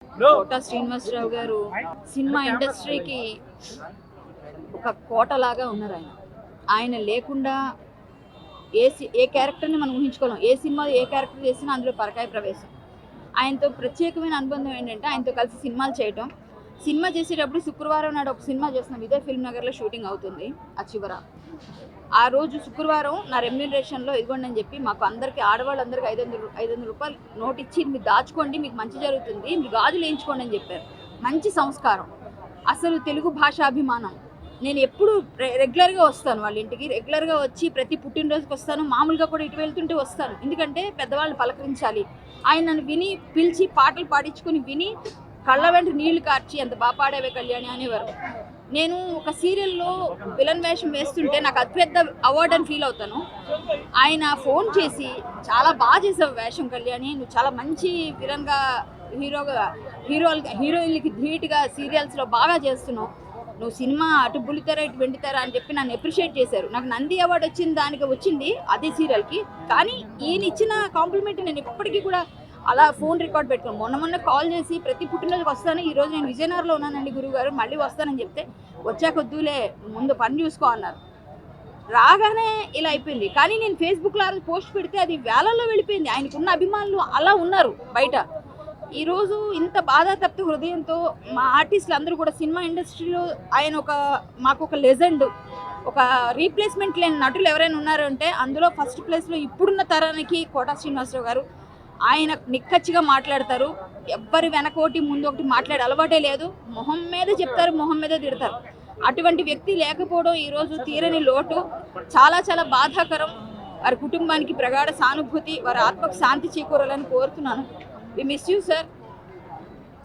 కోట శ్రీనివాసరావు గారు సినిమా ఇండస్ట్రీకి ఒక కోటలాగా ఉన్నారు. ఆయన లేకుండా ఏ క్యారెక్టర్ని మనం ఊహించుకోలేం. ఏ సినిమా ఏ క్యారెక్టర్ చేసినా అందులో పరకాయ ప్రవేశం. ఆయనతో ప్రత్యేకమైన అనుబంధం ఏంటంటే ఆయనతో కలిసి సినిమాలు చేయటం. సినిమా చేసేటప్పుడు శుక్రవారం నాడు ఒక సినిమా చేస్తున్నాం, ఇదే ఫిల్మ్ నగర్లో షూటింగ్ అవుతుంది. ఆ చివర ఆ రోజు శుక్రవారం నా రెమ్యూనరేషన్లో ఇదిగోండి అని చెప్పి మాకు అందరికీ ఆడవాళ్ళందరికీ 500 రూపాయలు నోట్ ఇచ్చి మీరు దాచుకోండి, మీకు మంచి జరుగుతుంది, మీరు గాజులు వేయించుకోండి అని చెప్పారు. మంచి సంస్కారం, అసలు తెలుగు భాషాభిమానం. నేను ఎప్పుడు రెగ్యులర్గా వస్తాను వాళ్ళ ఇంటికి, రెగ్యులర్గా వచ్చి ప్రతి పుట్టినరోజుకి వస్తాను, మామూలుగా కూడా ఇటు వెళ్తుంటే వస్తాను, ఎందుకంటే పెద్దవాళ్ళని పలకరించాలి. ఆయన నన్ను విని పిలిచి పాటలు పాడించుకుని విని కళ్ళ వెంట నీళ్లు కార్చి ఎంత బాగా పాడేవే కళ్యాణి అనేవారు. నేను ఒక సీరియల్లో విలన్ వేషం వేస్తుంటే నాకు అతిపెద్ద అవార్డు అని ఫీల్ అవుతాను. ఆయన ఫోన్ చేసి చాలా బాగా చేసావు వేషం కళ్యాణి, నువ్వు చాలా మంచి విలన్గా హీరోయిన్లకి ధీటుగా సీరియల్స్లో బాగా చేస్తున్నావు, నువ్వు సినిమా అటు బుల్లితెర ఇటు వెండితెర అని చెప్పి నన్ను అప్రిషియేట్ చేశారు. నాకు నంది అవార్డు వచ్చింది, దానికి వచ్చింది అదే సీరియల్కి. కానీ ఈయన ఇచ్చిన కాంప్లిమెంట్ నేను ఎప్పటికీ కూడా అలా ఫోన్ రికార్డ్ పెట్టుకున్నాను. మొన్న కాల్ చేసి ప్రతి పుట్టినరోజుకి వస్తాను, ఈరోజు నేను విజయనగరంలో ఉన్నానండి గురువుగారు, మళ్ళీ వస్తానని చెప్తే వచ్చాక వద్దులే ముందు పని చూసుకో అన్నారు. రాగానే ఇలా అయిపోయింది. కానీ నేను ఫేస్బుక్లో ఆ రోజు పోస్ట్ పెడితే అది వేలల్లో వెళ్ళిపోయింది. ఆయనకున్న అభిమానులు అలా ఉన్నారు బయట. ఈరోజు ఇంత బాధాతప్త హృదయంతో మా ఆర్టిస్టులు అందరూ కూడా సినిమా ఇండస్ట్రీలో ఆయన మాకు ఒక లెజెండ్, ఒక రీప్లేస్మెంట్ లేని నటులు ఎవరైనా ఉన్నారు అంటే అందులో ఫస్ట్ ప్లేస్లో ఇప్పుడున్న తరానికి కోట శ్రీనివాసరావు గారు. ఆయన నిక్కచ్చిగా మాట్లాడతారు, ఎవ్వరి వెనకోటి ముందు ఒకటి మాట్లాడే అలవాటే లేదు, మొహం మీద చెప్తారు, మొహం మీద తిడతారు. అటువంటి వ్యక్తి లేకపోవడం ఈరోజు తీరని లోటు, చాలా చాలా బాధాకరం. వారి కుటుంబానికి ప్రగాఢ సానుభూతి, వారి ఆత్మకు శాంతి చేకూరాలని కోరుతున్నాను. We miss you sir.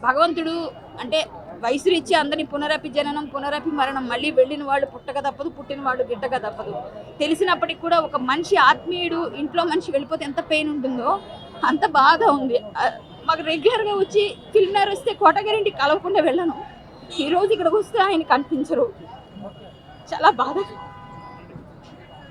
భగవంతుడు అంటే వయసు రీత్యా అందరినీ పునరపి జననం పునరపి మరణం, మళ్ళీ వెళ్ళిన వాళ్ళు పుట్టక తప్పదు, పుట్టిన వాళ్ళు గిట్టక తప్పదు. తెలిసినప్పటికి కూడా ఒక మనిషి ఆత్మీయుడు ఇంట్లో మనిషి వెళ్ళిపోతే ఎంత పెయిన్ ఉంటుందో అంత బాగా ఉంది. మాకు రెగ్యులర్గా వచ్చి ఫిల్మ్ నగర్ వస్తే కోటగారింటికి కలవకుండా వెళ్ళను, ఈరోజు ఇక్కడికి వస్తే ఆయన కనిపించరు, చాలా బాధ.